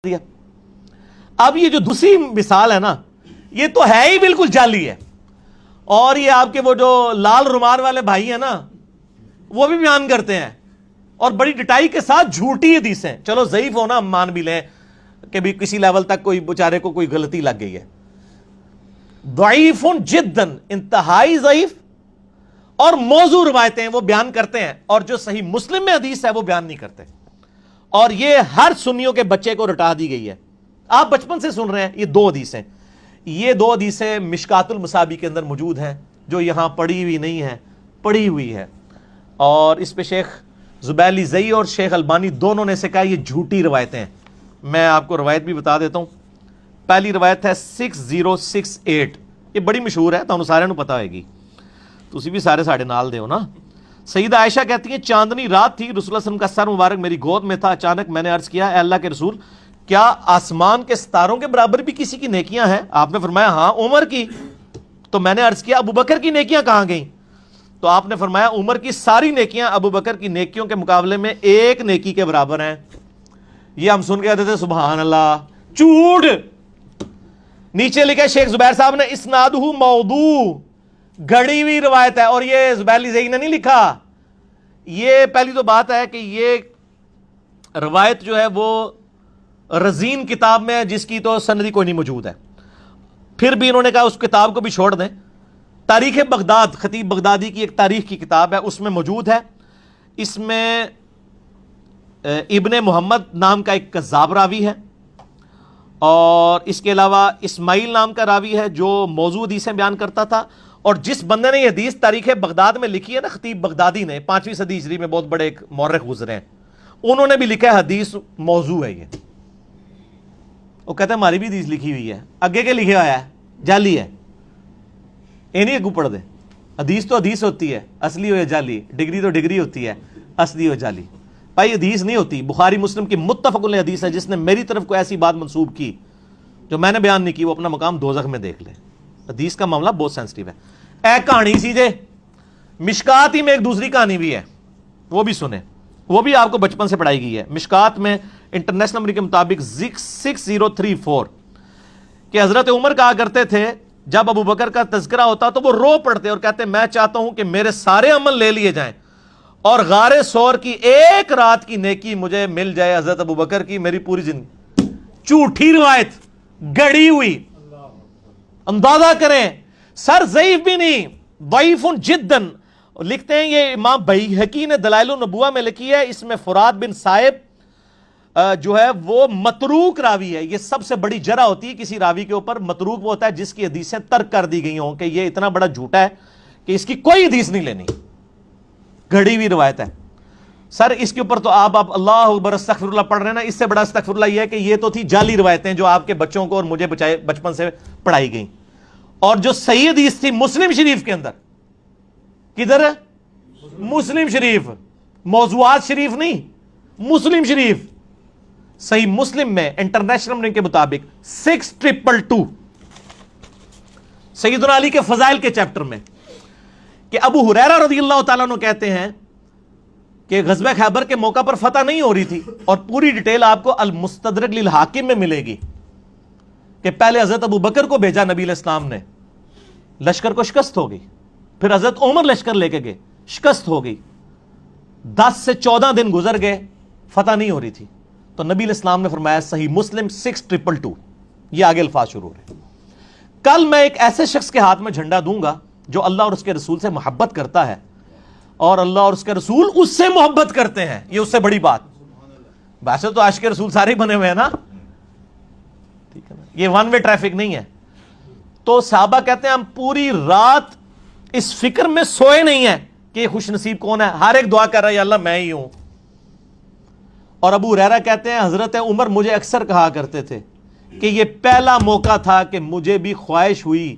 دیا۔ اب یہ جو دوسری مثال ہے نا، یہ تو ہے ہی بالکل جعلی ہے، اور یہ آپ کے وہ جو لال رومال والے بھائی ہیں نا، وہ بھی بیان کرتے ہیں اور بڑی ڈٹائی کے ساتھ جھوٹی حدیثیں، چلو ضعیف ہونا ہم مان بھی لیں کہ بھی کسی لیول تک کوئی بیچارے کو کوئی غلطی لگ گئی ہے، ضعیف جداً، انتہائی ضعیف، اور موضوع روایتیں وہ بیان کرتے ہیں، اور جو صحیح مسلم میں حدیث ہے وہ بیان نہیں کرتے، اور یہ ہر سنیوں کے بچے کو رٹا دی گئی ہے۔ آپ بچپن سے سن رہے ہیں یہ دو حدیثیں، یہ دو حدیثیں مشکات المصابیح کے اندر موجود ہیں، جو یہاں پڑھی ہوئی نہیں ہے، پڑھی ہوئی ہے، اور اس پہ شیخ زبیلی زئی اور شیخ البانی دونوں نے سے کہا یہ جھوٹی روایتیں ہیں۔ میں آپ کو روایت بھی بتا دیتا ہوں۔ پہلی روایت ہے 6068، یہ بڑی مشہور ہے، تو سارے نو پتا ہوئے گی، تسی بھی سارے ساڑھے نال دے ہو نا۔ سیدہ عائشہ کہتی ہیں چاندنی رات تھی، رسول اللہ صلی اللہ علیہ وسلم کا سر مبارک میری گود میں تھا، اچانک میں نے عرض کیا اے اللہ کے رسول، کیا آسمان کے ستاروں کے برابر بھی کسی کی نیکیاں ہیں؟ آپ نے فرمایا ہاں عمر کی۔ تو میں نے عرض کیا ابو بکر کی نیکیاں کہاں گئیں؟ تو آپ نے فرمایا عمر کی ساری نیکیاں ابو بکر کی نیکیوں کے مقابلے میں ایک نیکی کے برابر ہیں۔ یہ ہم سن کے کہتے تھے سبحان اللہ، جھوٹ۔ نیچے لکھے شیخ زبیر صاحب نے اسنادہ موضوع، گھڑی ہوئی روایت ہے، اور یہ زبیلی زئی نے نہیں لکھا۔ یہ پہلی تو بات ہے کہ یہ روایت جو ہے وہ رزین کتاب میں ہے، جس کی تو سندی کوئی نہیں موجود ہے۔ پھر بھی انہوں نے کہا اس کتاب کو بھی چھوڑ دیں۔ تاریخ بغداد، خطیب بغدادی کی ایک تاریخ کی کتاب ہے، اس میں موجود ہے۔ اس میں ابن محمد نام کا ایک کذاب راوی ہے، اور اس کے علاوہ اسماعیل نام کا راوی ہے جو موضوع حدیثیں بیان کرتا تھا، اور جس بندے نے یہ حدیث تاریخ بغداد میں لکھی ہے نا، خطیب بغدادی نے، 5ویں صدی ہجری میں بہت بڑے ایک مورخ گزرے ہیں، انہوں نے بھی لکھا ہے حدیث موضوع ہے یہ۔ وہ کہتے ہیں ہماری بھی حدیث لکھی ہوئی ہے، آگے کے لکھے ہوا ہے جعلی ہے، یہ نہیں اگو پڑھ دے۔ حدیث تو حدیث ہوتی ہے، اصلی ہو یا جعلی، ڈگری تو ڈگری ہوتی ہے، اصلی ہو جعلی۔ بھائی حدیث نہیں ہوتی، بخاری مسلم کی متفق علیہ حدیث ہے، جس نے میری طرف کوئی ایسی بات منسوب کی جو میں نے بیان نہیں کی، وہ اپنا مقام دوزخ میں دیکھ لے۔ حدیث کا معاملہ بہت سینسٹیو ہے۔ اے کہانی سی جے، مشکات ہی میں ایک دوسری کہانی بھی ہے، وہ بھی سنیں، وہ بھی آپ کو بچپن سے پڑھائی گئی ہے۔ مشکات میں انٹرنیشنل نمبر کے مطابق 6034 کہ حضرت عمر کہا کرتے تھے جب ابو بکر کا تذکرہ ہوتا تو وہ رو پڑتے اور کہتے میں چاہتا ہوں کہ میرے سارے عمل لے لیے جائیں اور غار ثور کی ایک رات کی نیکی مجھے مل جائے حضرت ابو بکر کی میری پوری زندگی۔ جھوٹی روایت، گڑی ہوئی، اندازہ کریں، سر ضعیف بھی نہیں، ضعیف جداً۔ لکھتے ہیں یہ امام بیہقی نے دلائل النبوہ میں لکھی ہے، اس میں فرات بن صائب جو ہے وہ متروک راوی ہے۔ یہ سب سے بڑی جرح ہوتی ہے کسی راوی کے اوپر، متروک وہ ہوتا ہے جس کی حدیثیں ترک کر دی گئی ہوں کہ یہ اتنا بڑا جھوٹا ہے کہ اس کی کوئی حدیث نہیں لینی، گھڑی ہوئی روایت ہے۔ سر اس کے اوپر تو آپ اللہ اکبر استغفر اللہ پڑھ رہے ہیں نا، اس سے بڑا استغفر اللہ یہ ہے کہ یہ تو تھی جعلی روایتیں جو آپ کے بچوں کو اور مجھے بچپن سے پڑھائی گئیں، اور جو صحیح حدیث تھی مسلم شریف کے اندر، کدھر ہے؟ مسلم شریف، موضوعات شریف نہیں، مسلم شریف، صحیح مسلم میں انٹرنیشنل نمبر کے مطابق 6222 سیدنا علی کے فضائل کے چیپٹر میں، کہ ابو ہریرہ رضی اللہ تعالیٰ عنہ کہتے ہیں کہ غزوہ خیبر کے موقع پر فتح نہیں ہو رہی تھی، اور پوری ڈیٹیل آپ کو المستدرک للحاکم میں ملے گی کہ پہلے حضرت ابو بکر کو بھیجا نبی علیہ السلام نے، لشکر کو شکست ہو گئی، پھر حضرت عمر لشکر لے کے گئے، شکست ہو گئی، 10 سے 14 دن گزر گئے، فتح نہیں ہو رہی تھی، تو نبی علیہ السلام نے فرمایا صحیح مسلم 6222، یہ آگے الفاظ شروع ہو رہے ہیں، کل میں ایک ایسے شخص کے ہاتھ میں جھنڈا دوں گا جو اللہ اور اس کے رسول سے محبت کرتا ہے اور اللہ اور اس کے رسول اس سے محبت کرتے ہیں۔ یہ اس سے بڑی بات، ویسے تو عاشق رسول سارے ہی بنے ہوئے ہیں نا، ٹھیک ہے نا، یہ ون وے ٹریفک نہیں ہے۔ تو صحابہ کہتے ہیں ہم پوری رات اس فکر میں سوئے نہیں ہیں کہ یہ خوش نصیب کون ہے، ہر ایک دعا کر رہا ہے یا اللہ میں ہی ہوں۔ اور ابو ہریرہ کہتے ہیں حضرت عمر مجھے اکثر کہا کرتے تھے کہ یہ پہلا موقع تھا کہ مجھے بھی خواہش ہوئی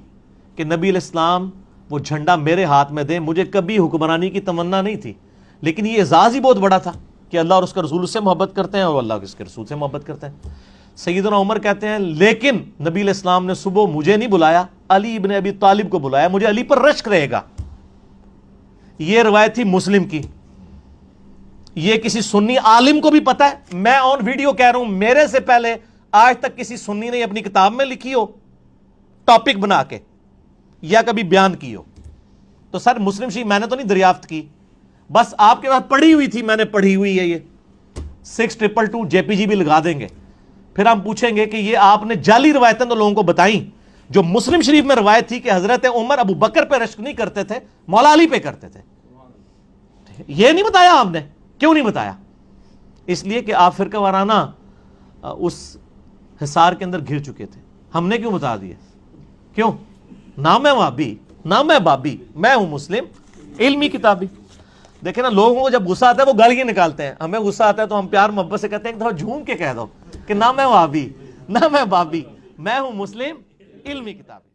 کہ نبی علیہ السلام وہ جھنڈا میرے ہاتھ میں دیں، مجھے کبھی حکمرانی کی تمنا نہیں تھی، لیکن یہ اعزاز ہی بہت بڑا تھا کہ اللہ اور اس کا رسول اس سے محبت کرتے ہیں اور اللہ اس کے رسول سے محبت کرتے ہیں۔ سیدنا عمر کہتے ہیں لیکن نبی علیہ السلام نے صبح مجھے نہیں بلایا، علی ابن ابی طالب کو بلایا، مجھے علی پر رشک رہے گا۔ یہ روایت تھی مسلم کی، یہ کسی سنی عالم کو بھی پتا ہے، میں آن ویڈیو کہہ رہا ہوں، میرے سے پہلے آج تک کسی سنی نے اپنی کتاب میں لکھی ہو ٹاپک بنا کے یا کبھی بیان کی ہو؟ تو سر مسلم شریف میں نے تو نہیں دریافت کی، بس آپ کے پاس پڑھی ہوئی تھی، میں نے پڑھی ہوئی ہے، یہ 6222 JPG بھی لگا دیں گے، پھر ہم پوچھیں گے کہ یہ آپ نے جعلی روایتیں تو لوگوں کو بتائیں، جو مسلم شریف میں روایت تھی کہ حضرت عمر ابو بکر پہ رشک نہیں کرتے تھے، مولا علی پہ کرتے تھے، یہ نہیں بتایا آپ نے؟ کیوں نہیں بتایا؟ اس لیے کہ آپ فرقہ وارانہ اس حصار کے اندر گھر چکے تھے. ہم نے کیوں بتا دیا؟ کیوں؟ نہ میں وہابی، نہ میں بابی، میں ہوں مسلم علمی کتابی. دیکھیں نا، لوگوں کو جب غصہ آتا ہے وہ گالیاں نکالتے ہیں، ہمیں غصہ آتا ہے تو ہم پیار محبت سے کہتے ہیں ایک دفعہ جھوم کے کہہ دو کہ نہ میں وہابی، نہ میں بابی، میں ہوں مسلم علمی کتابی.